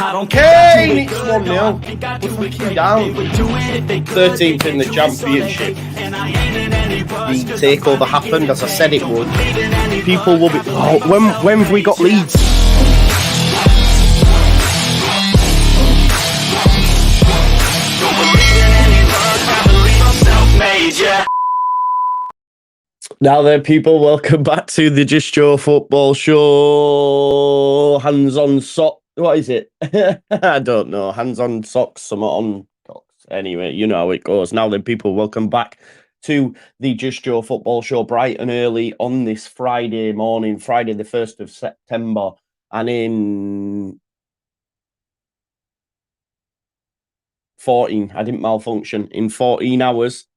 Kane, it's 1-0. We're fucking down. 13th in the Championship. The takeover happened, as I said it would. People will be... Oh, when have we got Leeds? Now then, people, welcome back to the Just Your Football Show. Hands on sock. What is it? I don't know. Hands on socks, some on cocks. Anyway, you know how it goes. Now then, people, welcome back to the Just Your Football Show, bright and early on this Friday morning, Friday the 1st of September. And in 14, I didn't malfunction, in 14 hours,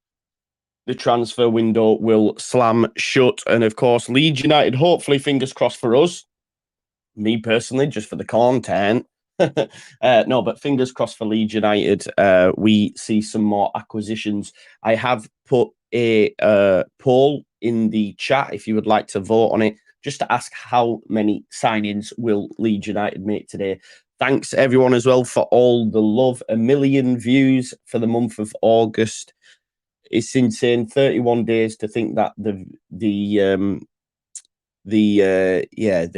the transfer window will slam shut. And of course, Leeds United, hopefully, fingers crossed for us. Me personally, just for the content. No, but fingers crossed for Leeds United. We see some more acquisitions. I have put a poll in the chat if you would like to vote on it, just to ask how many signings will Leeds United make today. Thanks everyone as well for all the love. 1 million views for the month of August. It's insane. 31 days to think that the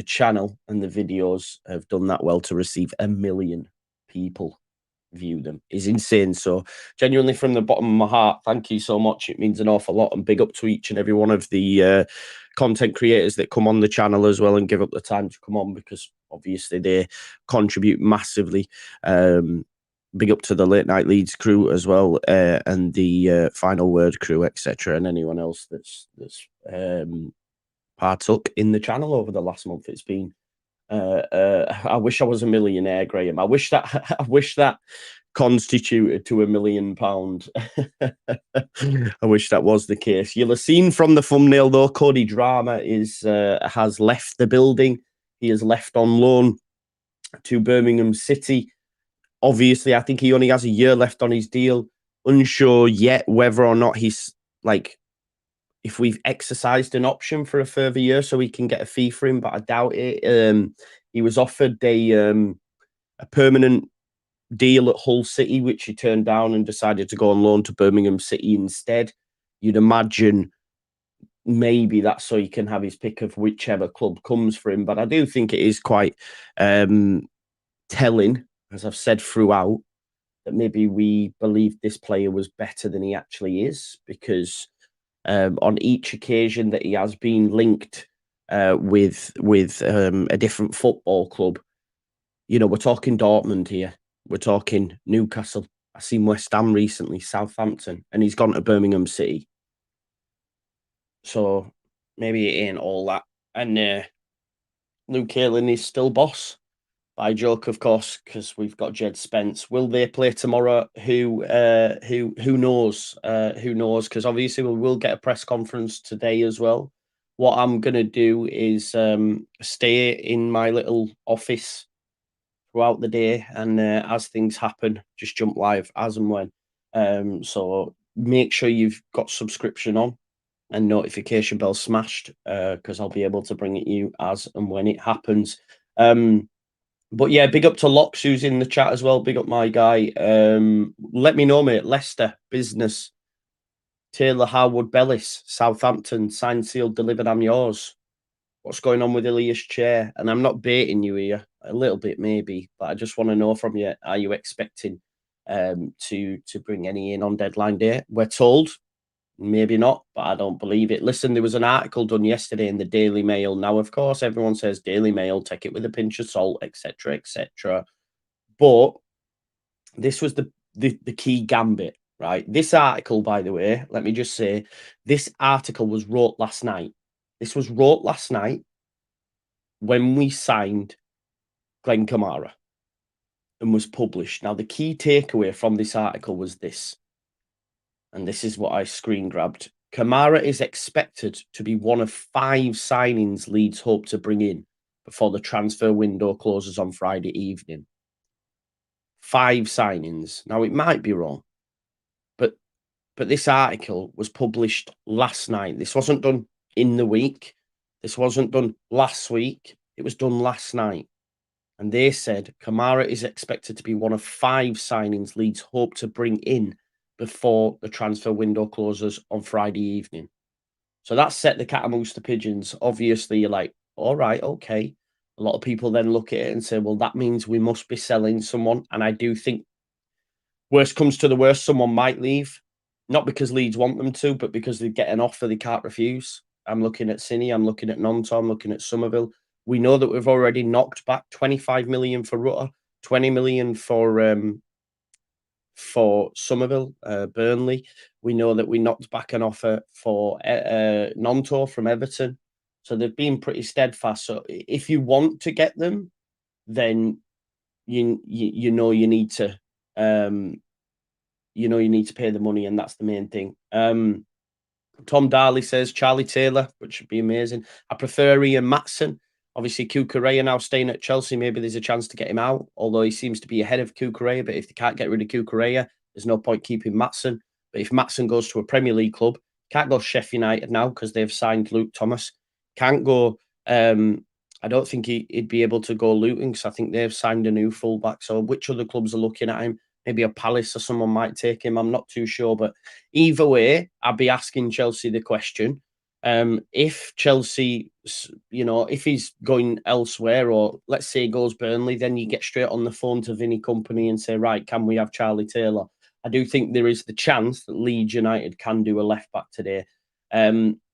channel and the videos have done that well to receive 1 million people view them is insane. So genuinely, from the bottom of my heart, thank you so much. It means an awful lot, and big up to each and every one of the content creators that come on the channel as well and give up the time to come on, because obviously they contribute massively. Big up to the Late Night Leeds crew as well, and the Final Word crew, etc., and anyone else that's partook in the channel over the last month. It's been I wish I was a millionaire, Graham. I wish that constituted to £1 million. I wish that was the case. You'll have seen from the thumbnail though, Cody Drameh has left the building. He has left on loan to Birmingham City. Obviously, I think he only has a year left on his deal. Unsure yet whether or not he's if we've exercised an option for a further year so we can get a fee for him, but I doubt it. He was offered a permanent deal at Hull City, which he turned down and decided to go on loan to Birmingham City instead. You'd imagine maybe that's so he can have his pick of whichever club comes for him. But I do think it is quite telling, as I've said throughout, that maybe we believed this player was better than he actually is, because on each occasion that he has been linked with a different football club, you know, we're talking Dortmund here, we're talking Newcastle. I've seen West Ham recently, Southampton, and he's gone to Birmingham City. So maybe it ain't all that. And Luke Ayling is still boss. By joke, of course, because we've got Jed Spence. Will they play tomorrow? Who knows? Who knows? Because obviously we will get a press conference today as well. What I'm gonna do is stay in my little office throughout the day, and as things happen, just jump live as and when. So make sure you've got subscription on and notification bell smashed, because I'll be able to bring it you as and when it happens. But yeah, big up to Locks, who's in the chat as well. Big up my guy. Let me know, mate. Leicester, business. Taylor Harwood Bellis, Southampton, signed, sealed, delivered, I'm yours. What's going on with Ilias Chair? And I'm not baiting you here. A little bit, maybe. But I just want to know from you, are you expecting to bring any in on deadline day? We're told. Maybe not, but I don't believe it. Listen, there was an article done yesterday in the Daily Mail. Now, of course, everyone says Daily Mail, take it with a pinch of salt, etc., etc. But this was the key gambit, right? This article, by the way, let me just say, this article was wrote last night. This was wrote last night when we signed Glenn Kamara and was published. Now, the key takeaway from this article was this. And this is what I screen grabbed. Kamara is expected to be one of 5 signings Leeds hope to bring in before the transfer window closes on Friday evening. 5 signings. Now, it might be wrong, but this article was published last night. This wasn't done in the week. This wasn't done last week. It was done last night. And they said Kamara is expected to be one of 5 signings Leeds hope to bring in before the transfer window closes on Friday evening. So that set the cat amongst the pigeons. Obviously, you're like, all right, okay. A lot of people then look at it and say, well, that means we must be selling someone. And I do think worst comes to the worst, someone might leave. Not because Leeds want them to, but because they get an offer they can't refuse. I'm looking at Cine, I'm looking at Gnonto, I'm looking at Somerville. We know that we've already knocked back 25 million for Rutter, 20 million for Somerville, Burnley. We know that we knocked back an offer for Gnonto from Everton. So they've been pretty steadfast. So if you want to get them, then you know you need to pay the money, and that's the main thing. Tom Darley says Charlie Taylor, which would be amazing. I prefer Ian Matson. Obviously, Cucurella now staying at Chelsea. Maybe there's a chance to get him out, although he seems to be ahead of Cucurella. But if they can't get rid of Cucurella, there's no point keeping Matson. But if Matson goes to a Premier League club, can't go Sheffield United now because they've signed Luke Thomas. Can't go. I don't think he'd be able to go Luton because I think they've signed a new fullback. So which other clubs are looking at him? Maybe a Palace or someone might take him. I'm not too sure, but either way, I'd be asking Chelsea the question. If Chelsea, if he's going elsewhere, or let's say he goes Burnley, then you get straight on the phone to Vinny Company and say, right, can we have Charlie Taylor? I do think there is the chance that Leeds United can do a left back today.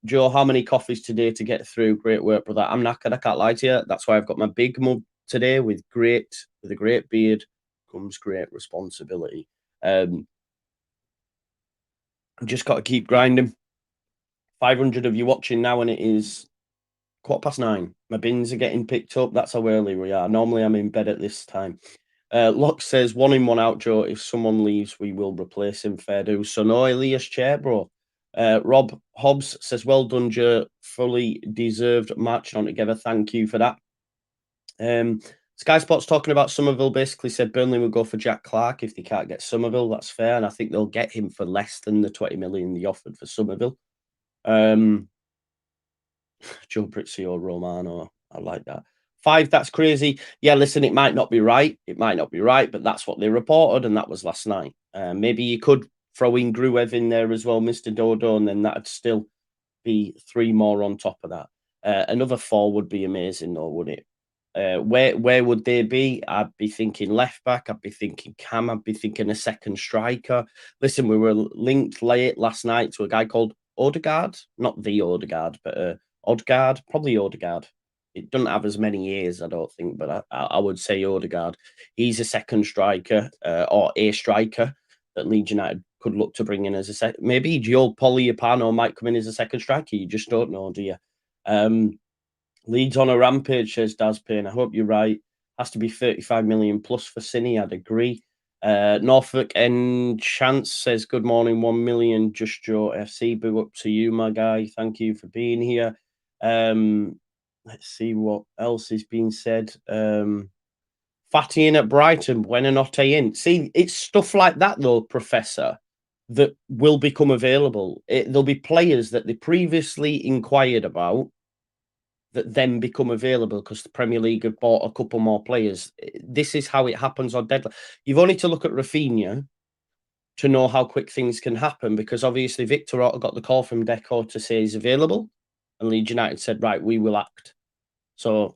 Joe, how many coffees today to get through? Great work, brother. I'm knackered. I can't lie to you. That's why I've got my big mug today with a great beard comes great responsibility. I've just got to keep grinding. 500 of you watching now, and it is 9:15. My bins are getting picked up. That's how early we are. Normally, I'm in bed at this time. Locke says, 1 in, 1 out, Joe. If someone leaves, we will replace him. Fair do. So no Elias Chair, bro. Rob Hobbs says, well done, Joe. Fully deserved match on together. Thank you for that. Sky Sports talking about Somerville basically said Burnley will go for Jack Clark if they can't get Somerville. That's fair. And I think they'll get him for less than the 20 million they offered for Somerville. Joe Brizio Romano. I like that. 5, that's crazy. Yeah, listen, it might not be right. It might not be right, but that's what they reported, and that was last night. Maybe you could throw in Gruev in there as well, Mr. Dodo, and then that'd still be 3 more on top of that. Another 4 would be amazing, though, would it? Where would they be? I'd be thinking left back. I'd be thinking Cam. I'd be thinking a second striker. Listen, we were linked late last night to a guy called Odegaard, not the Odegaard, but Odegaard, probably Odegaard. It doesn't have as many years, I don't think, but I would say Odegaard. He's a second striker or a striker that Leeds United could look to bring in as a second. Maybe Joel Polyapano might come in as a second striker. You just don't know, do you? Leeds on a rampage, says Daz Payne. I hope you're right. Has to be 35 million plus for Cine. I'd agree. Norfolk and Chance says, good morning, 1 million. Just Joe FC. Big up to you, my guy. Thank you for being here. Let's see what else is being said. Fatty in at Brighton, Buenanotte in. See, it's stuff like that, though, Professor, that will become available. There'll be players that they previously inquired about that then become available because the Premier League have bought a couple more players. This is how it happens on deadline. You've only to look at Rafinha to know how quick things can happen, because obviously Victor Orta got the call from Deco to say he's available, and Leeds United said, right, we will act. So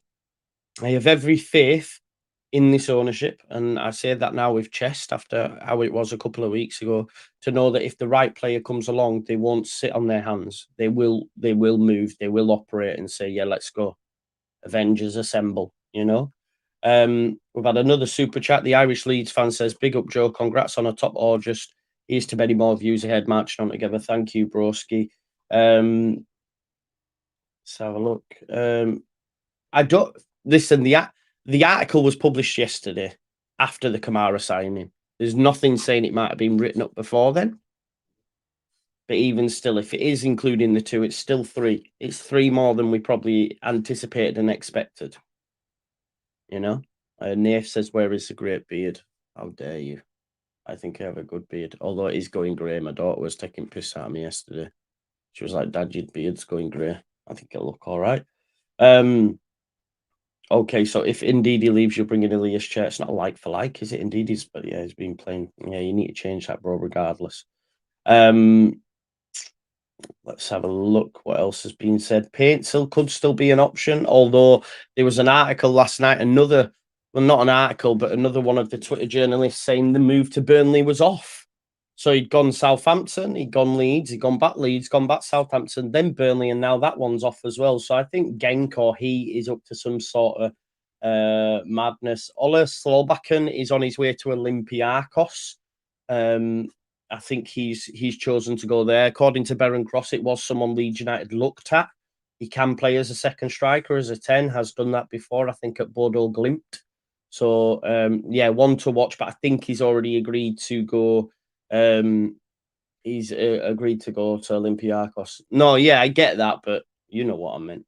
I have every faith in this ownership, and I say that now with chest after how it was a couple of weeks ago, to know that if the right player comes along, they won't sit on their hands. They will move, they will operate and say, yeah, let's go. Avengers assemble, We've had another super chat. The Irish Leeds fan says, big up, Joe. Congrats on a top August. Here's to many more views ahead, marching on together. Thank you, broski. Let's have a look. I don't listen. The article was published yesterday after the Kamara signing. There's nothing saying it might have been written up before then. But even still, if it is including the 2, it's still 3. It's 3 more than we probably anticipated and expected. Nath says, where is the great beard? How dare you? I think I have a good beard, although it is going grey. My daughter was taking piss out of me yesterday. She was like, Dad, your beard's going grey. I think it'll look all right. Okay, so if indeed he leaves, you'll bring in Elias Chair. It's not like for like, is it? Indeed, he's but yeah, he's been playing. Yeah, you need to change that, bro. Regardless. Um, let's have a look. What else has been said? Paintsil could still be an option, although there was an article last night. Well, not an article, but another one of the Twitter journalists saying the move to Burnley was off. So he'd gone Southampton, he'd gone Leeds, he'd gone back Leeds, gone back Southampton, then Burnley, and now that one's off as well. So I think Genk or he is up to some sort of madness. Ola Slolbakken is on his way to Olympiacos. Um, I think he's chosen to go there. According to Beren Cross, it was someone Leeds United looked at. He can play as a second striker, as a 10, has done that before, I think, at Bodo Glimt. So, yeah, one to watch, but I think he's already agreed to go. He's agreed to go to Olympiacos. No, yeah, I get that, but you know what I meant.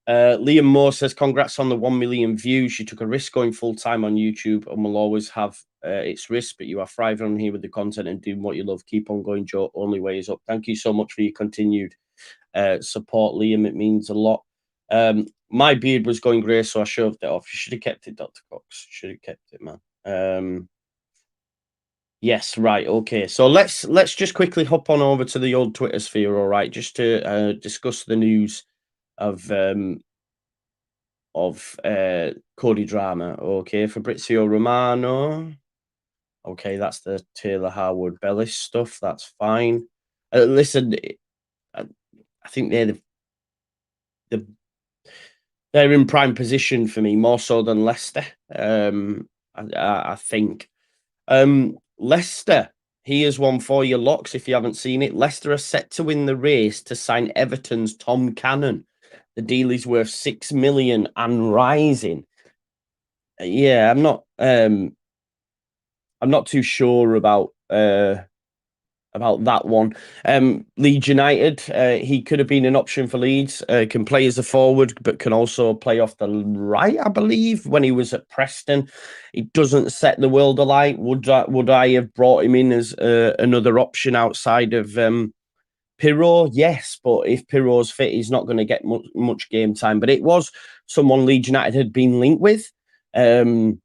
Liam Moore says, congrats on the 1 million views. You took a risk going full time on YouTube and will always have its risk, but you are thriving on here with the content and doing what you love. Keep on going, Joe. Only way is up. Thank you so much for your continued support, Liam. It means a lot. My beard was going grey, so I shoved it off. You should have kept it, Dr. Cox. Should have kept it, man. Yes, right. Okay. So let's just quickly hop on over to the old Twitter sphere, all right, just to discuss the news of Cody Drameh. Okay, Fabrizio Romano. Okay, that's the Taylor Harwood Bellis stuff. That's fine. Listen, I, I think the they're in prime position for me more so than Leicester. I think. Leicester, here's one for your locks if you haven't seen it. Leicester are set to win the race to sign Everton's Tom Cannon. The deal is worth 6 million and rising. Yeah, I'm not too sure about that one. Leeds United, he could have been an option for Leeds. Can play as a forward, but can also play off the right, I believe, when he was at Preston. He doesn't set the world alight. Would I have brought him in as another option outside of Pirro? Yes, but if Pirro's fit, he's not going to get much game time. But it was someone Leeds United had been linked with. No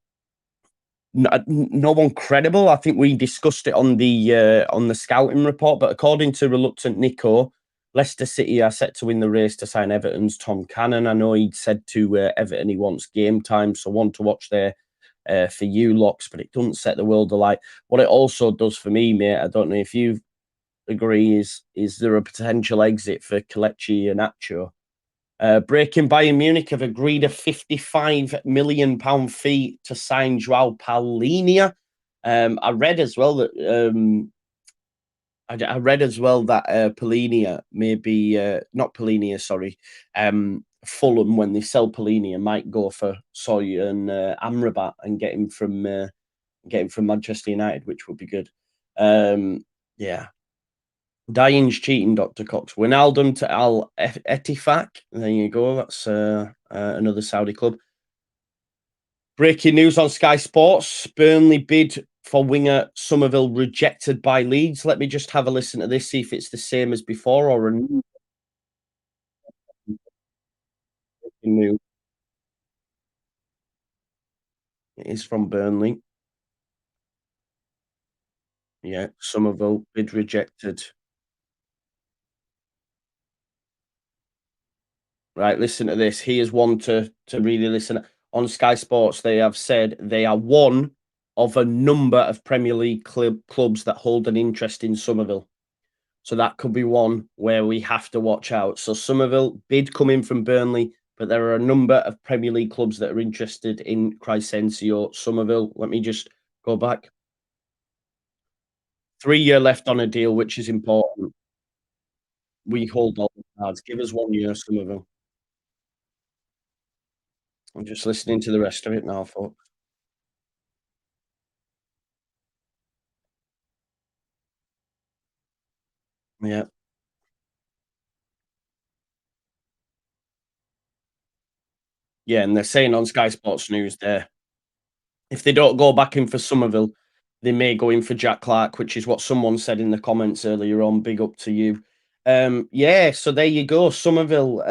one credible. I think we discussed it on the scouting report, but according to Reluctant Nico, Leicester City are set to win the race to sign Everton's Tom Cannon. I know he'd said to Everton he wants game time, so one to watch there for you, Locks, but it doesn't set the world alight. What it also does for me, mate, I don't know if you agree, is there a potential exit for Kelechi Iheanacho? Breaking Bayern Munich have agreed a £55 million fee to sign Joao Paulinho. I read as well that Paulinho may be not Paulinho, sorry. Fulham, when they sell Paulinho, might go for Soy and Amrabat and get him from Manchester United, which would be good. Yeah, Dying's cheating, Dr. Cox. Wijnaldum to Al Ettifaq. There you go. That's another Saudi club. Breaking news on Sky Sports. Burnley bid for winger Somerville rejected by Leeds. Let me just have a listen to this, see if it's the same as before or a new news. It is from Burnley. Yeah, Somerville bid rejected. Right, listen to this. Here's one to really listen. On Sky Sports, they have said they are one of a number of Premier League clubs that hold an interest in Somerville. So that could be one where we have to watch out. So Somerville bid come in from Burnley, but there are a number of Premier League clubs that are interested in Crysencio Somerville. Let me just go back. 3 year left on a deal, which is important. We hold all the cards. Give us 1 year, Somerville. I'm just listening to the rest of it now, folks. Yeah. Yeah, and they're saying on Sky Sports News there, if they don't go back in for Somerville, they may go in for Jack Clark, which is what someone said in the comments earlier on. Big up to you. Yeah, so there you go. Somerville.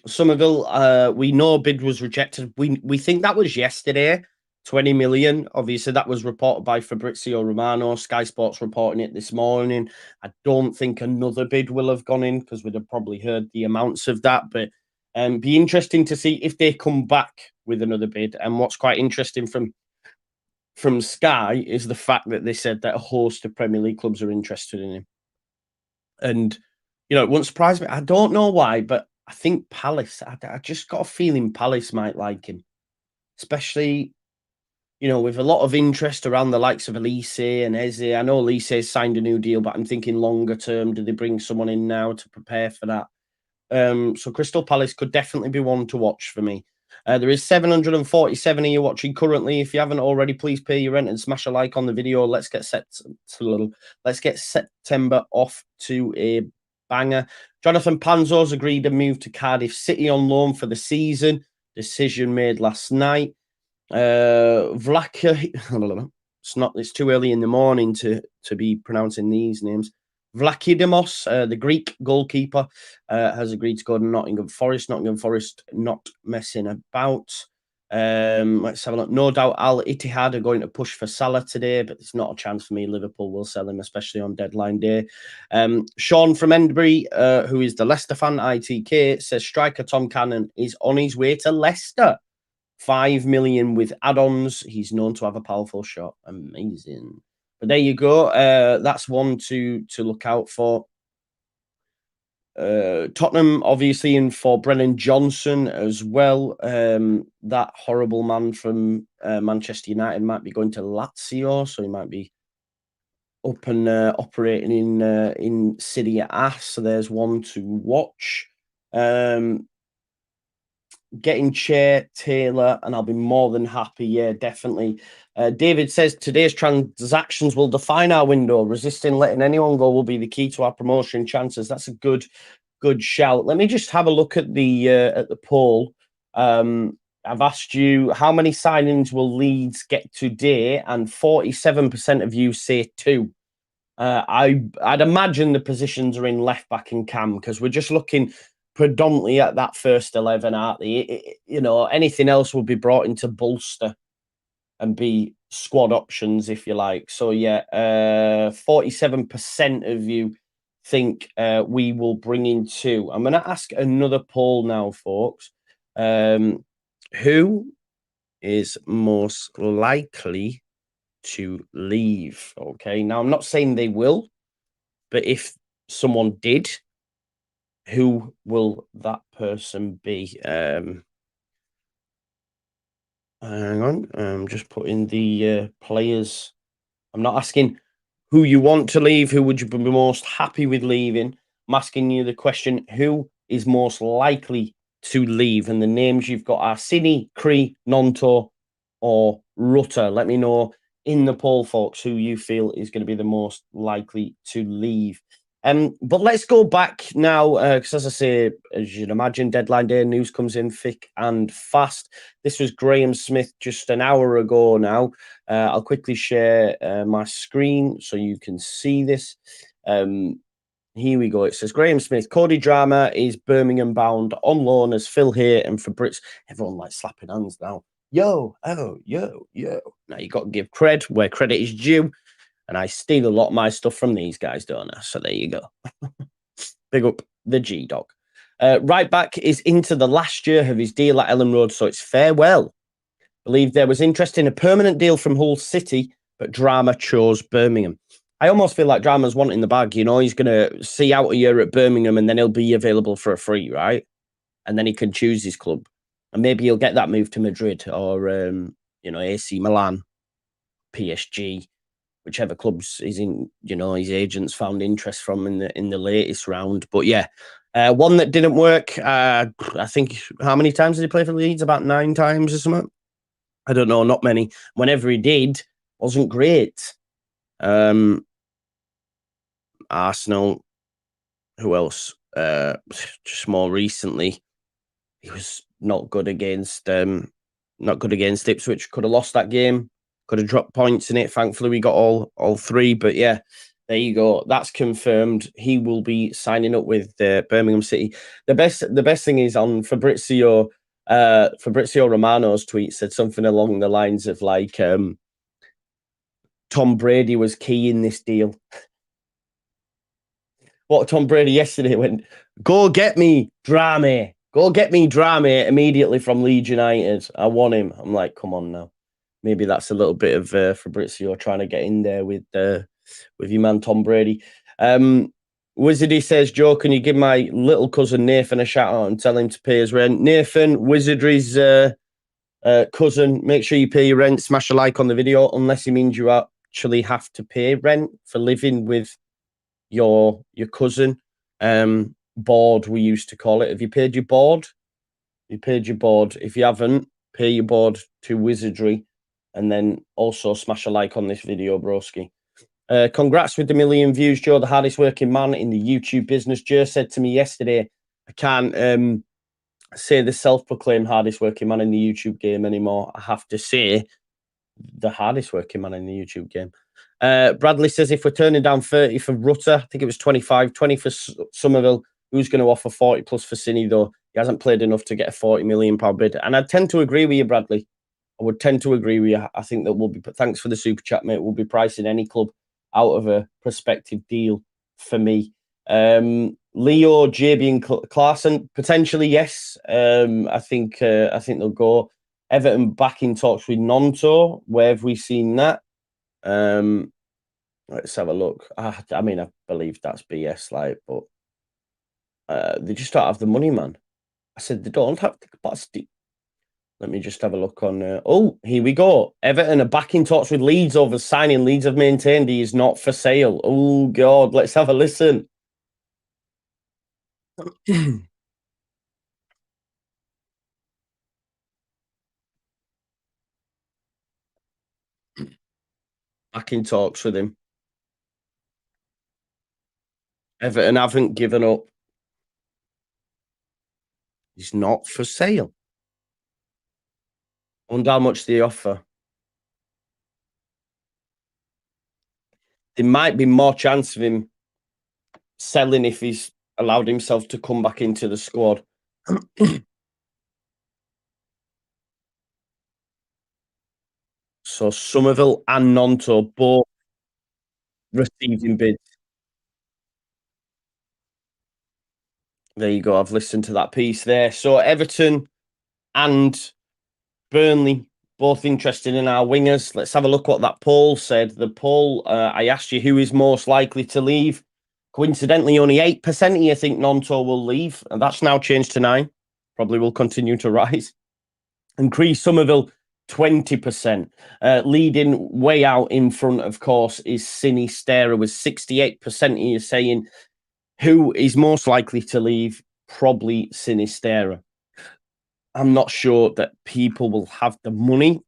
Somerville, we know bid was rejected. We think that was yesterday, 20 million. Obviously, that was reported by Fabrizio Romano. Sky Sports reporting it this morning. I don't think another bid will have gone in because we'd have probably heard the amounts of that. But be interesting to see if they come back with another bid. And what's quite interesting from Sky is the fact that they said that a host of Premier League clubs are interested in him. And, it won't surprise me. I don't know why, but I think Palace, I just got a feeling Palace might like him, especially, with a lot of interest around the likes of Elise and Eze. I know Elise's signed a new deal, but I'm thinking longer term. Do they bring someone in now to prepare for that? So Crystal Palace could definitely be one to watch for me. There is 747 of you watching currently. If you haven't already, please pay your rent and smash a like on the video. Let's get September off to a banger. Jonathan Panzo's agreed a move to Cardiff City on loan for the season. Decision made last night. Vlaka, it's too early in the morning to be pronouncing these names. Vlakidimos, the Greek goalkeeper, has agreed to go to Nottingham Forest. Nottingham Forest not messing about. Let's have a look. No doubt Al Ittihad are going to push for Salah today, but it's not a chance for me. Liverpool will sell him, especially on deadline day. Sean from Enderbury, who is the Leicester fan, ITK, says striker Tom Cannon is on his way to Leicester. 5 million with add-ons. He's known to have a powerful shot. Amazing. But there you go. That's one to look out for. Tottenham, obviously, in for Brennan Johnson as well. That horrible man from Manchester United might be going to Lazio, so he might be up and operating in Serie A. So there's one to watch. Getting Chair Taylor, and I'll be more than happy. Yeah, definitely. David says today's transactions will define our window. Resisting letting anyone go will be the key to our promotion chances. That's a good shout. Let me just have a look at the poll. I've asked you how many signings will Leeds get today, and 47% of you say 2. I'd imagine the positions are in left back and cam because we're just looking predominantly at that first 11, aren't they? Anything else will be brought in to bolster and be squad options, if you like. So, 47% of you think we will bring in 2. I'm going to ask another poll now, folks. Who is most likely to leave? Okay, now I'm not saying they will, but if someone did, who will that person be? Hang on, I'm just putting the players. I'm not asking who you want to leave, who would you be most happy with leaving. I'm asking you the question, who is most likely to leave? And the names you've got are Cini, Cree, Gnonto, or Rutter. Let me know in the poll, folks, who you feel is going to be the most likely to leave. But let's go back now, because as I say, as you'd imagine, deadline day news comes in thick and fast. This was Graham Smith just an hour ago now. I'll quickly share my screen so you can see this. Here we go. It says Graham Smith, Cody Drameh is Birmingham bound on loan as Phil here and for Brits. Everyone like slapping hands now. Yo. Now you got to give cred where credit is due. And I steal a lot of my stuff from these guys, don't I? So there you go. Big up the G-Dog. Right back is into the last year of his deal at Ellen Road, so it's farewell. Believe there was interest in a permanent deal from Hull City, but Drameh chose Birmingham. I almost feel like Drameh's wanting the bag. He's going to see out a year at Birmingham and then he'll be available for a free, right? And then he can choose his club. And maybe he'll get that move to Madrid or, AC Milan, PSG, whichever clubs he's in, his agents found interest from in the latest round. But yeah, one that didn't work. I think, how many times did he play for Leeds? About 9 times or something. I don't know, not many. Whenever he did, wasn't great. Arsenal. Who else? Just more recently, he was not good against Ipswich. Could have lost that game. Could have dropped points in it. Thankfully, we got all 3. But yeah, There you go. That's confirmed. He will be signing up with Birmingham City. The best thing is on Fabrizio Romano's tweet said something along the lines of like Tom Brady was key in this deal. What Tom Brady yesterday went, go get me Drameh. Go get me Drameh immediately from Leeds United. I want him. I'm like, come on now. Maybe that's a little bit of Fabrizio trying to get in there with your man Tom Brady. Wizardy says, Joe, can you give my little cousin Nathan a shout out and tell him to pay his rent? Nathan, Wizardy's cousin, make sure you pay your rent. Smash a like on the video, unless it means you actually have to pay rent for living with your cousin. Board, we used to call it. Have you paid your board? You paid your board. If you haven't, pay your board to Wizardry, and then also smash a like on this video, broski. Congrats with the 1 million views, Joe, the hardest working man in the YouTube business. Joe said to me yesterday, I can't say the self-proclaimed hardest working man in the YouTube game anymore. I have to say the hardest working man in the YouTube game. Bradley says, if we're turning down 30 for Rutter, I think it was 25, 20 for Somerville, who's going to offer 40 plus for Cine, though? He hasn't played enough to get a £40 million bid. And I tend to agree with you, Bradley. I would tend to agree with you. I think that we'll be, thanks for the super chat, mate. We'll be pricing any club out of a prospective deal for me. Leo, JB, and Clarkson, potentially, yes. I think they'll go. Everton back in talks with Gnonto. Where have we seen that? Let's have a look. I mean, I believe that's BS, like, but they just don't have the money, man. I said they don't have the capacity. Let me just have a look on. Oh, here we go. Everton are back in talks with Leeds over signing. Leeds have maintained he is not for sale. Oh, God. Let's have a listen. Back in talks with him. Everton haven't given up. He's not for sale. I wonder how much they offer. There might be more chance of him selling if he's allowed himself to come back into the squad. So Somerville and Gnonto both receiving bids. There you go. I've listened to that piece there. So Everton and Burnley both interested in our wingers. Let's have a look what that poll said. The poll, I asked you who is most likely to leave. Coincidentally, only 8% of you think Gnonto will leave, and that's now changed to 9%. Probably will continue to rise. And Cree Somerville, 20%. Leading way out in front, of course, is Sinisterra with 68% of you saying who is most likely to leave. Probably Sinisterra. I'm not sure that people will have the money.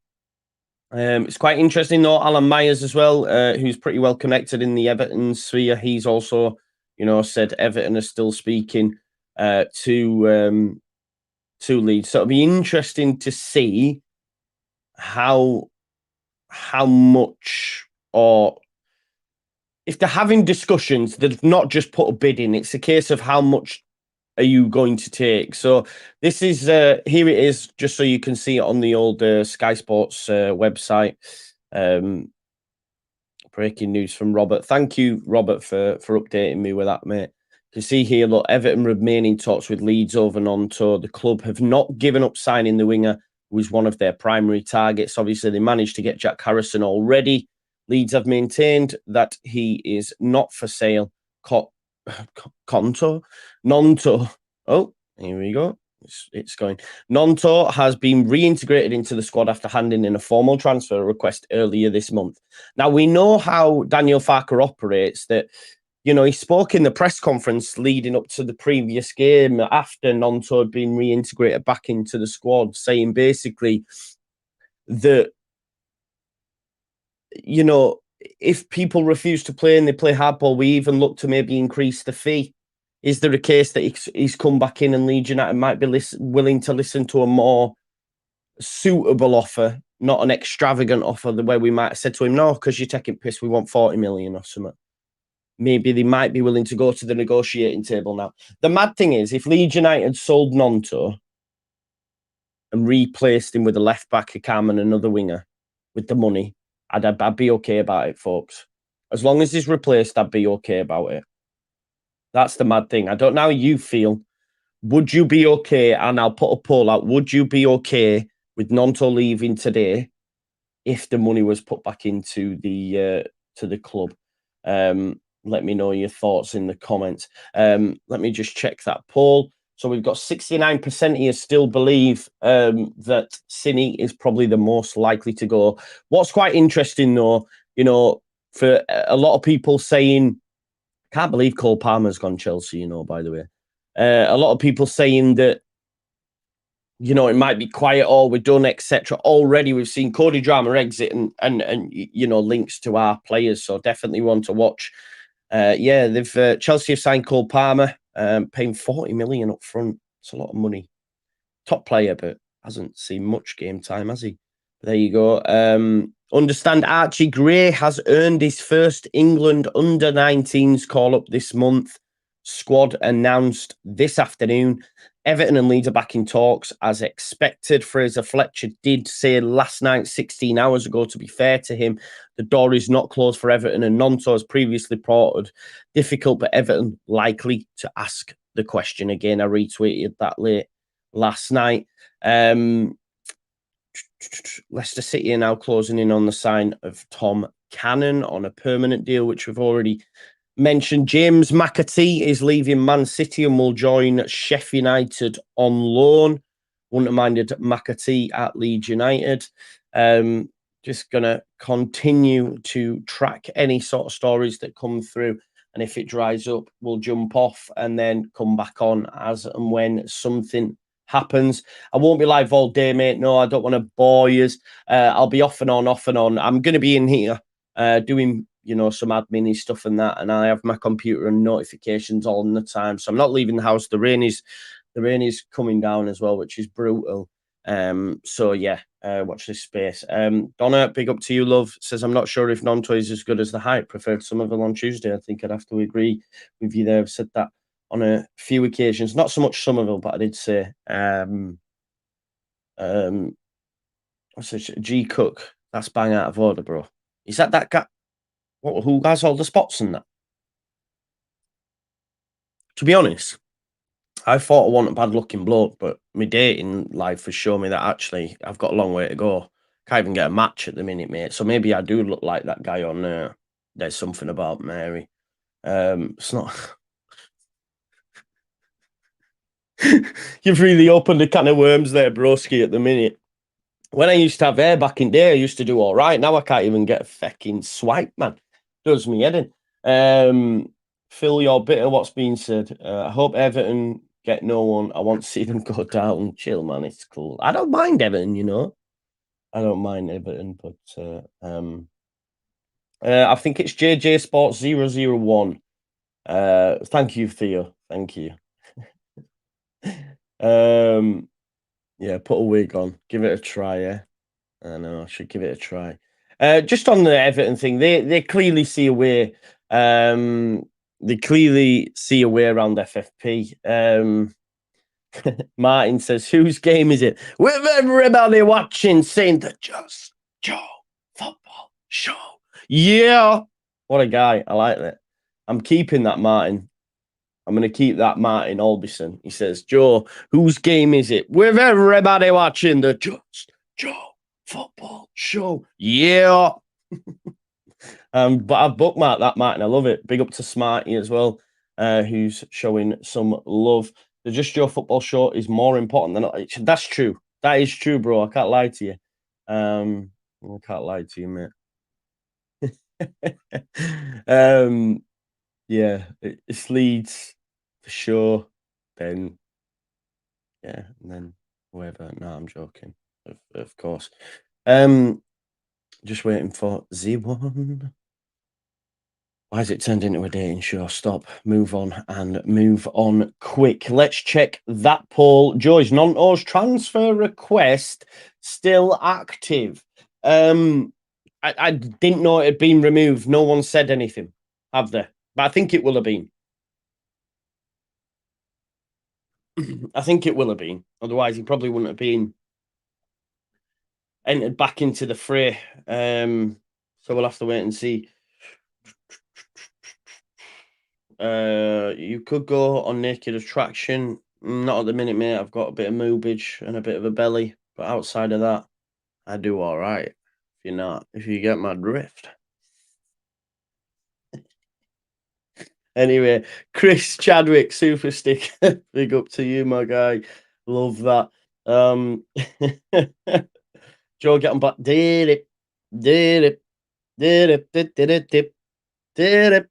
It's quite interesting, though. Alan Myers as well, who's pretty well connected in the Everton sphere. He's also, said Everton are still speaking to Leeds. So it'll be interesting to see how much, or if they're having discussions, they've not just put a bid in. It's a case of how much are you going to take? So this is here it is, just so you can see it on the old Sky Sports website. Breaking news from Robert. Thank you, Robert, for updating me with that, mate. You can see here, look, Everton remain in talks with Leeds over Gnonto. The club have not given up signing the winger, who was one of their primary targets. Obviously, they managed to get Jack Harrison already. Leeds have maintained that he is not for sale. Gnonto. Oh, here we go. It's going. Gnonto has been reintegrated into the squad after handing in a formal transfer request earlier this month. Now, we know how Daniel Farker operates, that, he spoke in the press conference leading up to the previous game after Gnonto had been reintegrated back into the squad, saying basically that, if people refuse to play and they play hardball, we even look to maybe increase the fee. Is there a case that he's come back in and Leeds United might be willing to listen to a more suitable offer, not an extravagant offer, the way we might have said to him, no, because you're taking piss, we want 40 million or something? maybe they might be willing to go to the negotiating table now. The mad thing is, if Leeds United sold Gnonto and replaced him with a left back, a cam, and another winger with the money, I'd be okay about it, folks. As long as he's replaced, I'd be okay about it. That's the mad thing. I don't know how you feel. Would you be okay? And I'll put a poll out. Would you be okay with Gnonto leaving today if the money was put back into the to the club? Let me know your thoughts in the comments. Let me just check that poll. So we've got 69% here still believe that Cine is probably the most likely to go. What's quite interesting, though, you know, for a lot of people saying, can't believe Cole Palmer's gone Chelsea, you know, by the way. A lot of people saying that, you know, it might be quiet or we're done, etc. Already we've seen Cody Drameh exit and you know, links to our players. So definitely one to watch. Yeah, they've Chelsea have signed Cole Palmer, paying 40 million up front. It's a lot of money. Top player, but hasn't seen much game time, has he? There you go. Understand Archie Gray has earned his first England under-19s call-up this month. Squad announced this afternoon. Everton and Leeds are back in talks as expected. Fraser Fletcher did say last night, 16 hours ago, to be fair to him, the door is not closed for Everton, and Gnonto has previously reported difficult, but Everton likely to ask the question again. I retweeted that last night. Leicester City are now closing in on the sign of Tom Cannon on a permanent deal, which we've already mentioned. James McAtee is leaving Man City and will join Sheffield United on loan. Wouldn't have minded McAtee at Leeds United. Just going to continue to track any sort of stories that come through. And if it dries up, we'll jump off and then come back on as and when something happens. I won't be live all day, mate. No, I don't want to bore you. I'll be off and on, off and on. I'm going to be in here doing, you know, some admin stuff and that, and I have my computer and notifications all the time. So I'm not leaving the house. The rain is coming down as well, which is brutal. So yeah, watch this space. Donna, big up to you, love. Says, I'm not sure if Gnonto is as good as the hype. Preferred Somerville on Tuesday. I think I'd have to agree with you there. I've said that on a few occasions. Not so much Somerville, but I did say what's it? G Cook. That's bang out of order, bro. Is that guy? Who has all the spots and that? To be honest, I thought I wasn't a bad looking bloke, but my dating life has shown me that actually I've got a long way to go. Can't even get a match at the minute, mate. So maybe I do look like that guy on There's Something About Mary. It's not. You've really opened a can of worms there, broski, at the minute. When I used to have hair back in day, I used to do all right. Now I can't even get a fucking swipe, man. Does me head in. Phil, you're bitter what's being said. I hope Everton get no one. I want to see them go down. Chill, man. It's cool. I don't mind Everton, you know. I don't mind Everton, but I think it's JJ Sports 001. Thank you, Theo. Thank you. Yeah, put a wig on. Give it a try, yeah. I know, I should give it a try. Just on the Everton thing, they clearly see a way. They clearly see a way around FFP. Martin says, whose game is it? With everybody watching, saying the Just Joe Football Show. Yeah. What a guy. I like that. I'm keeping that, Martin. I'm going to keep that, Martin Albison. He says, Joe, whose game is it? With everybody watching the Just Joe Football Show. Yeah. But I've bookmarked that, Martin. I love it. Big up to Smarty as well, who's showing some love. The Just Joe Football Show is more important than... That's true. That is true, bro. I can't lie to you. I can't lie to you, mate. Yeah, it's Leeds for sure. Then, yeah, and then whoever. No, I'm joking. Of course. Just waiting for Z1. Why has it turned into a dating show? Stop, move on, and move on quick. Let's check that poll. Joyce, Gnonto's transfer request still active. I didn't know it had been removed. No one said anything, have they? But I think it will have been. I think it will have been. Otherwise, he probably wouldn't have been entered back into the fray. So we'll have to wait and see. You could go on naked attraction. Not at the minute, mate. I've got a bit of moobage and a bit of a belly, but outside of that, I do all right. If you get my drift. Anyway, Chris Chadwick, super stick. Big up to you, my guy. Love that. Joe, get on back. Did it, did it, did it, did it, did it, did it,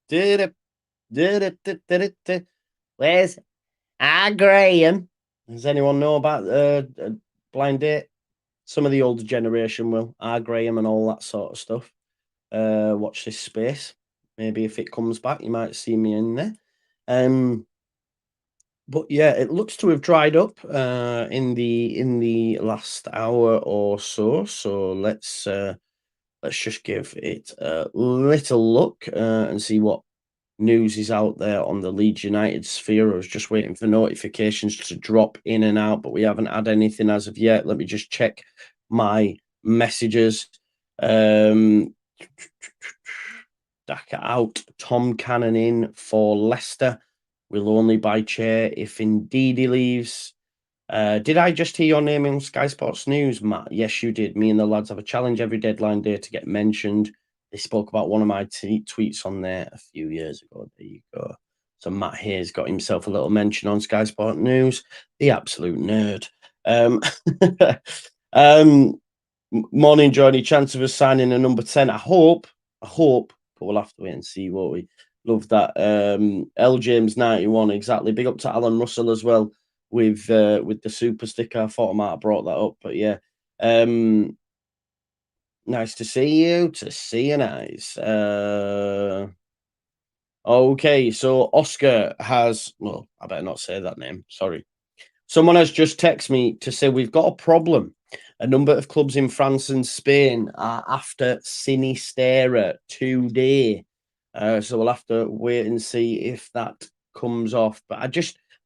did it, did it, did it, did it. Where's Graham? Does anyone know about blind date? Some of the older generation will. Graham and all that sort of stuff. Watch this space. Maybe if it comes back, you might see me in there. But yeah, it looks to have dried up in the last hour or so. So let's just give it a little look and see what news is out there on the Leeds United sphere. I was just waiting for notifications to drop in and out, but we haven't had anything as of yet. Let me just check my messages. Daka out, Tom Cannon in for Leicester. Will only buy chair if indeed he leaves. Did I just hear your name in Sky Sports News, Matt? Yes, you did. Me and the lads have a challenge every deadline day to get mentioned. They spoke about one of my tweets on there a few years ago. There you go. So Matt Hayes got himself a little mention on Sky Sport News. The absolute nerd. Morning, Johnny. Chance of us signing a number 10. I hope, but we'll have to wait and see, won't we? Love that. L James 91, exactly. Big up to Alan Russell as well with the super sticker. I thought I might have brought that up, but yeah. Nice to see you. To see you nice. Okay, so Oscar has, well, I better not say that name. Sorry. Someone has just texted me to say we've got a problem. A number of clubs in France and Spain are after Sinisterra today. So we'll have to wait and see if that comes off. But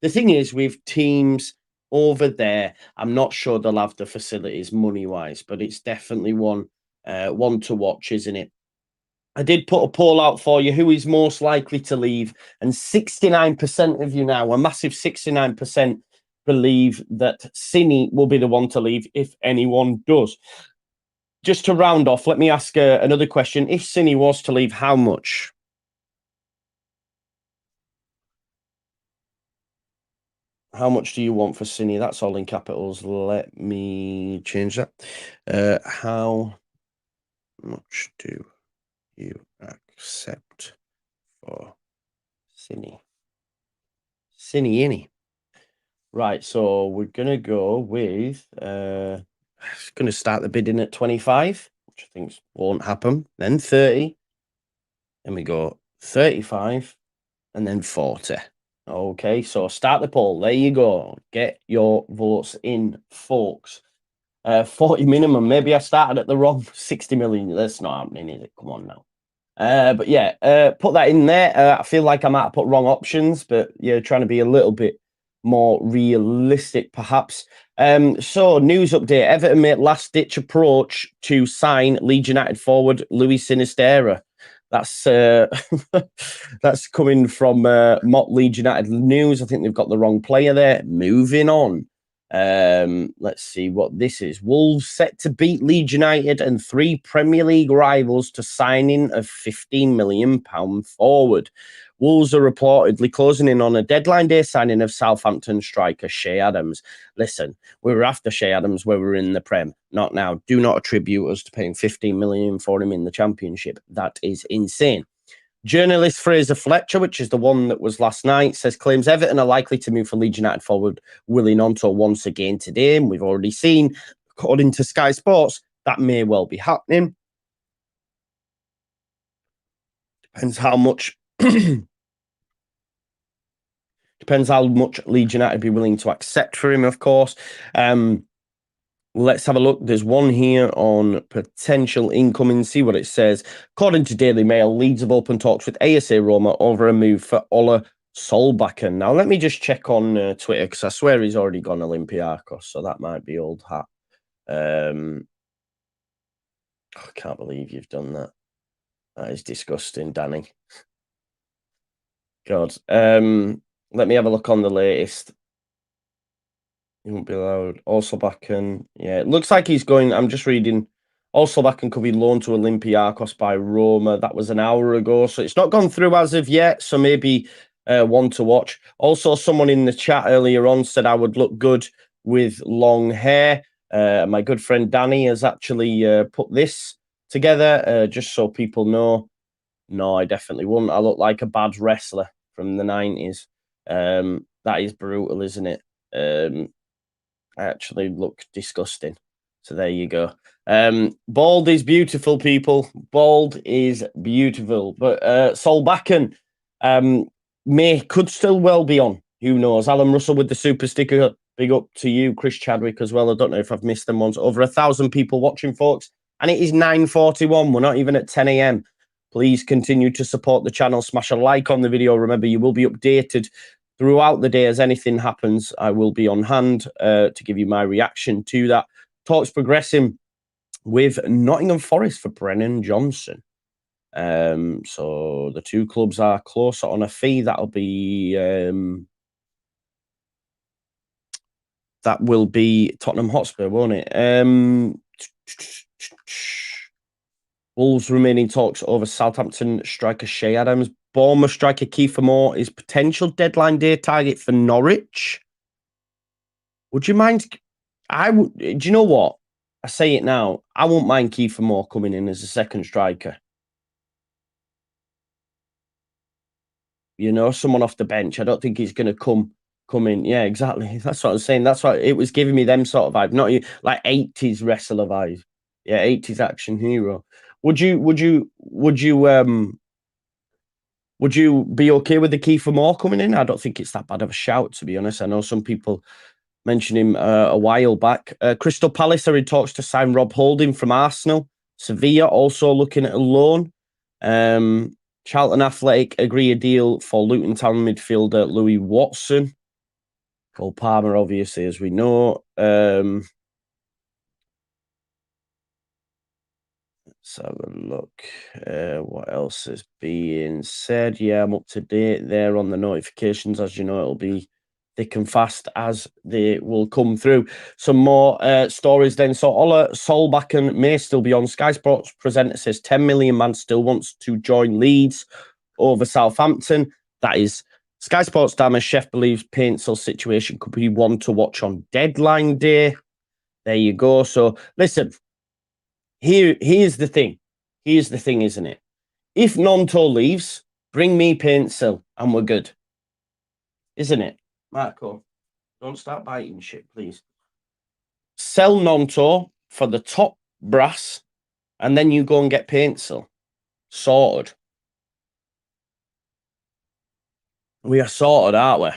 the thing is, with teams over there, I'm not sure they'll have the facilities money-wise, but it's definitely one to watch, isn't it? I did put a poll out for you. Who is most likely to leave? And 69% of you now, a massive 69%, believe that Cini will be the one to leave if anyone does. Just to round off, let me ask another question. If Cini was to leave, how much? How much do you want for Cini? That's all in capitals. Let me change that. How much do you accept for Cini? Cini. Right, so we're gonna go with gonna start the bidding at 25, which I think won't happen. Then 30, and we go 35, and then 40. Okay, so start the poll. There you go. Get your votes in, folks. 40 minimum. Maybe I started at the wrong 60 million. That's not happening, is it? Come on now. But yeah, put that in there. I feel like I might have put wrong options, but yeah, trying to be a little bit more realistic, perhaps. So news update: Everton made last-ditch approach to sign Leeds United forward Luis Sinisterra. That's that's coming from Mott Leeds United News. I think they've got the wrong player there. Moving on. Let's see what this is. Wolves set to beat Leeds United and 3 Premier League rivals to signing of £15 million forward. Wolves are reportedly closing in on a deadline day signing of Southampton striker Shea Adams. Listen, we were after Shea Adams when we were in the Prem, not now. Do not attribute us to paying £15 million for him in the Championship. That is insane. Journalist Fraser Fletcher, which is the one that was last night, says claims Everton are likely to move for Leeds United forward Willie Gnonto once again today. And we've already seen, according to Sky Sports, that may well be happening. Depends how much Leeds United be willing to accept for him, of course. Let's have a look. There's one here on potential incoming. See what it says. According to Daily Mail, Leeds have opened talks with ASA Roma over a move for Ola Solbakken. Now, let me just check on Twitter because I swear he's already gone Olympiacos, so that might be old hat. I can't believe you've done that. That is disgusting, Danny. God. Let me have a look on the latest. He won't be allowed. Also back in. Yeah, it looks like he's going. I'm just reading. Also back and could be loaned to Olympiacos by Roma. That was an hour ago. So it's not gone through as of yet. So maybe one to watch. Also, someone in the chat earlier on said I would look good with long hair. My good friend Danny has actually put this together just so people know. No, I definitely wouldn't. I look like a bad wrestler from the 90s. That is brutal, isn't it? I actually look disgusting. So there you go. Bald is beautiful, people. Bald is beautiful. But Solbakken could still well be on. Who knows? Alan Russell with the super sticker. Big up to you, Chris Chadwick, as well. I don't know if I've missed them once. Over 1,000 people watching, folks. And it is 9:41. We're not even at 10 a.m. Please continue to support the channel. Smash a like on the video. Remember, you will be updated throughout the day. As anything happens, I will be on hand to give you my reaction to that. Talks progressing with Nottingham Forest for Brennan Johnson. So the two clubs are closer on a fee. That'll be that will be Tottenham Hotspur, won't it? Wolves remaining talks over Southampton striker Shay Adams. Bournemouth striker Kiefer Moore is potential deadline day target for Norwich. Would you mind? I would. Do you know what? I say it now. I won't mind Kiefer Moore coming in as a second striker. You know, someone off the bench. I don't think he's going to come in. Yeah, exactly. That's what I was saying. That's why it was giving me them sort of vibe, not like 80s wrestler vibe. Yeah, 80s action hero. Would you be okay with the Kiefer Moore coming in? I don't think it's that bad of a shout, to be honest. I know some people mentioned him a while back. Crystal Palace are in talks to sign Rob Holding from Arsenal. Sevilla also looking at a loan. Charlton Athletic agree a deal for Luton Town midfielder Louis Watson. Cole Palmer, obviously, as we know. Let's have a look. What else is being said? Yeah, I'm up to date there on the notifications. As you know, it'll be thick and fast as they will come through. Some more stories then. So Ola Solbakken may still be on. Sky Sports presenter says 10 million man still wants to join Leeds over Southampton. That is Sky Sports Dama Chef believes Paintsel situation could be one to watch on deadline day. There you go. So listen. Here's the thing. Here's the thing, isn't it? If Gnonto leaves, bring me Paintsel and we're good. Isn't it? Marco, don't start biting shit, please. Sell Gnonto for the top brass and then you go and get Paintsel. Sorted. We are sorted, aren't we?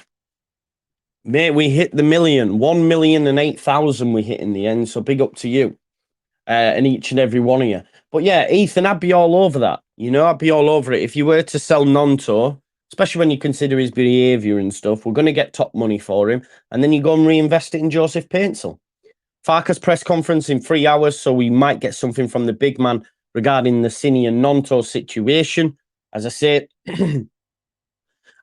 Mate, we hit the million. 1,008,000 we hit in the end, so big up to you. And each and every one of you. But yeah, Ethan, I'd be all over that. You know, I'd be all over it. If you were to sell Gnonto, especially when you consider his behaviour and stuff, we're going to get top money for him. And then you go and reinvest it in Joseph Paintsel. Farkas press conference in 3 hours, so we might get something from the big man regarding the Cini and Gnonto situation. As I say,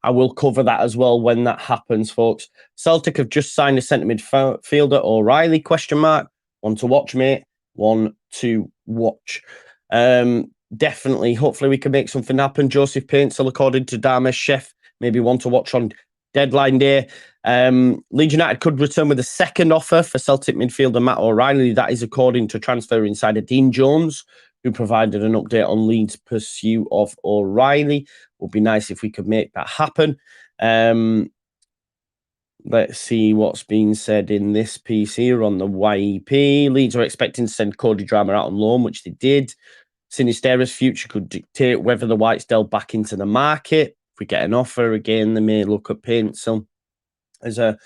I will cover that as well when that happens, folks. Celtic have just signed a centre midfielder, O'Reilly, question mark. One to watch, mate. One to watch. Definitely. Hopefully we can make something happen. Joseph Paintsel, according to Dharmesh Chef, maybe one to watch on deadline day. Leeds United could return with a second offer for Celtic midfielder Matt O'Reilly. That is according to transfer insider Dean Jones, who provided an update on Leeds' pursuit of O'Reilly. Would be nice if we could make that happen. Let's see what's being said in this piece here on the YEP. Leeds are expecting to send Cody Drameh out on loan, which they did. Sinisterra's future could dictate whether the Whites delve back into the market. If we get an offer again, they may look at Paintsel as a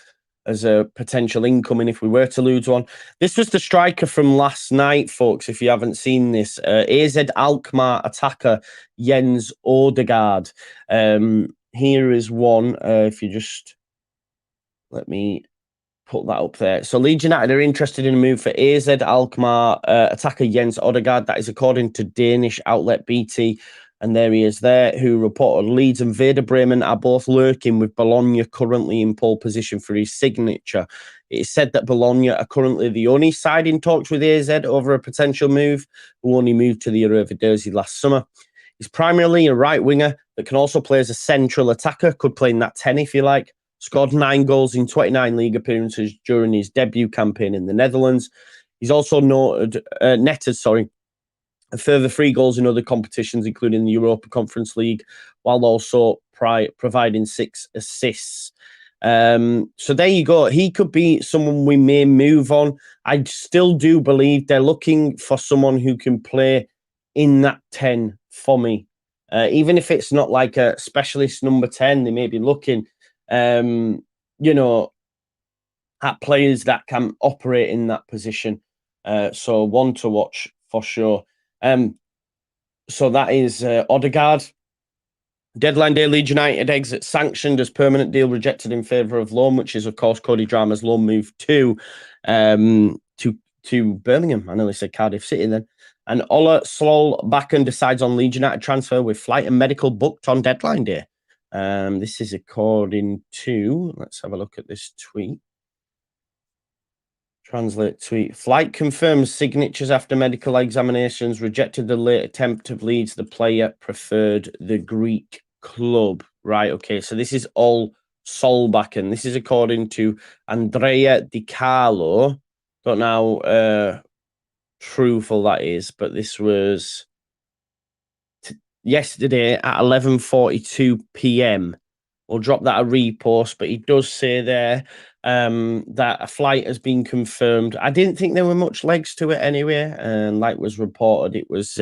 as a potential incoming if we were to lose one. This was the striker from last night, folks, if you haven't seen this. AZ Alkmaar attacker Jens Odegaard. Here is one, if you just let me put that up there. So Leeds United are interested in a move for AZ Alkmaar attacker Jens Odegaard. That is according to Danish outlet BT. And there he is there, who reported Leeds and Werder Bremen are both lurking, with Bologna currently in pole position for his signature. It is said that Bologna are currently the only side in talks with AZ over a potential move, who only moved to the Eredivisie last summer. He's primarily a right winger that can also play as a central attacker, could play in that 10 if you like. Scored 9 goals in 29 league appearances during his debut campaign in the Netherlands. He's also netted a further 3 goals in other competitions, including the Europa Conference League, while also providing 6 assists. So there you go. He could be someone we may move on. I still do believe they're looking for someone who can play in that 10 for me. Even if it's not like a specialist number 10, they may be looking, at players that can operate in that position. So one to watch for sure. So that is Odegaard. Deadline day, Leeds United exit sanctioned as permanent deal rejected in favour of loan, which is of course Cody Drameh's loan move to Birmingham. I nearly said Cardiff City then. And Ola Solbakken decides on Leeds United transfer with flight and medical booked on deadline day. This is according to, let's have a look at this tweet. Translate tweet. Flight confirms signatures after medical examinations. Rejected the late attempt of Leeds. The player preferred the Greek club. Right, okay. So this is all Solbakken. This is according to Andrea Di Carlo. Don't know how truthful that is, but this was yesterday at 11:42 p.m. We'll drop that a repost, but he does say there that a flight has been confirmed. I didn't think there were much legs to it anyway, and like was reported, it was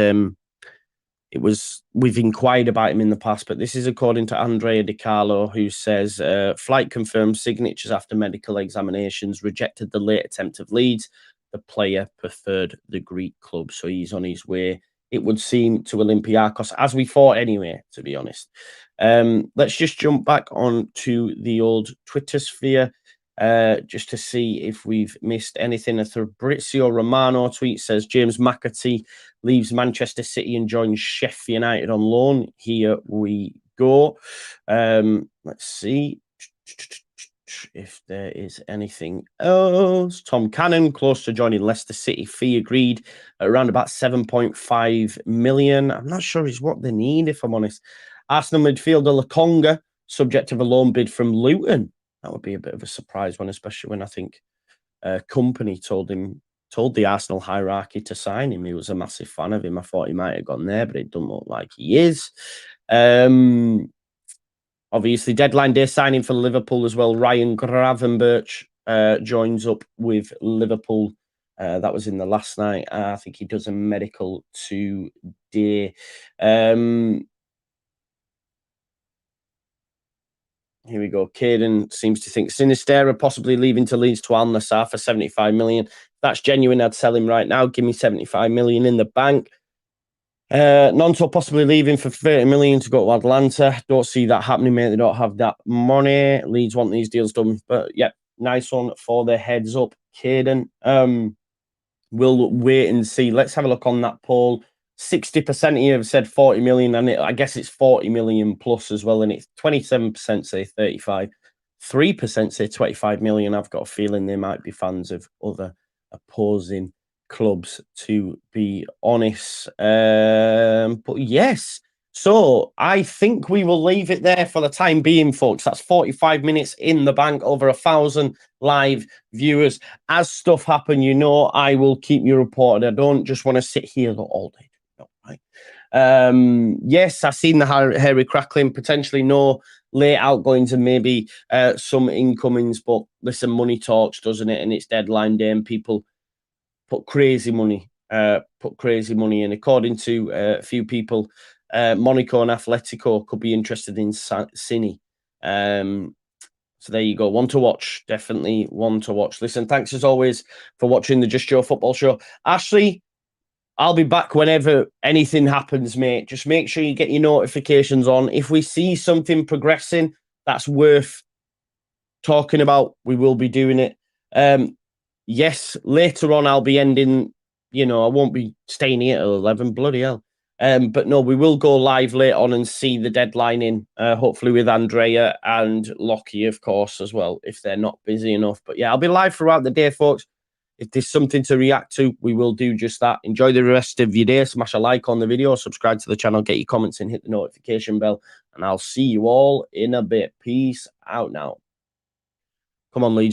we've inquired about him in the past, but this is according to Andrea Di Carlo, who says flight confirmed, signatures after medical examinations, rejected the late attempt of Leeds. The player preferred the Greek club, so he's on his way, it would seem, to Olympiacos, as we thought anyway, to be honest. Let's just jump back on to the old Twitter sphere just to see if we've missed anything. A Fabrizio Romano tweet says James McAtee leaves Manchester City and joins Sheffield United on loan. Here we go. Let's see if there is anything else. Tom Cannon close to joining Leicester City. Fee agreed at around about 7.5 million. I'm not sure is what they need, if I'm honest. Arsenal midfielder Lokonga, subject of a loan bid from Luton. That would be a bit of a surprise one, especially when I think Company told the Arsenal hierarchy to sign him. He was a massive fan of him. I thought he might have gone there, but it doesn't look like he is. Obviously, deadline day signing for Liverpool as well. Ryan Gravenberch joins up with Liverpool. That was in the last night. I think he does a medical today. Here we go. Caden seems to think Sinisterra possibly leaving to Leeds to Al Nassr for 75 million. If that's genuine, I'd sell him right now. Give me 75 million in the bank. Gnonto possibly leaving for 30 million to go to Atlanta. Don't see that happening, mate. They don't have that money. Leeds want these deals done. But yeah, nice one for the heads up, Caden. We'll wait and see. Let's have a look on that poll. 60% here have said 40 million, and I guess it's 40 million plus as well. And it's 27% say 35, 3% say 25 million. I've got a feeling they might be fans of other opposing clubs, to be honest. But yes, so I think we will leave it there for the time being, folks. That's 45 minutes in the bank, over 1,000 live viewers. As stuff happen, I will keep you reported. I don't just want to sit here all day. No, right? Yes, I've seen the hairy crackling, potentially no late outgoings and maybe some incomings, but listen, money talks, doesn't it? And it's deadline day and people put crazy money in. According to a few people, Monaco and Atletico could be interested in Cini. So there you go. One to watch. Definitely one to watch. Listen, thanks as always for watching the Just Joe Football Show. Ashley, I'll be back whenever anything happens, mate. Just make sure you get your notifications on. If we see something progressing that's worth talking about, we will be doing it. Yes, later on I'll be ending, I won't be staying here till 11, bloody hell. But no, we will go live later on and see the deadline in, hopefully with Andrea and Lockie, of course, as well, if they're not busy enough. But yeah, I'll be live throughout the day, folks. If there's something to react to, we will do just that. Enjoy the rest of your day. Smash a like on the video, subscribe to the channel, get your comments in, hit the notification bell, and I'll see you all in a bit. Peace out now. Come on, Leeds.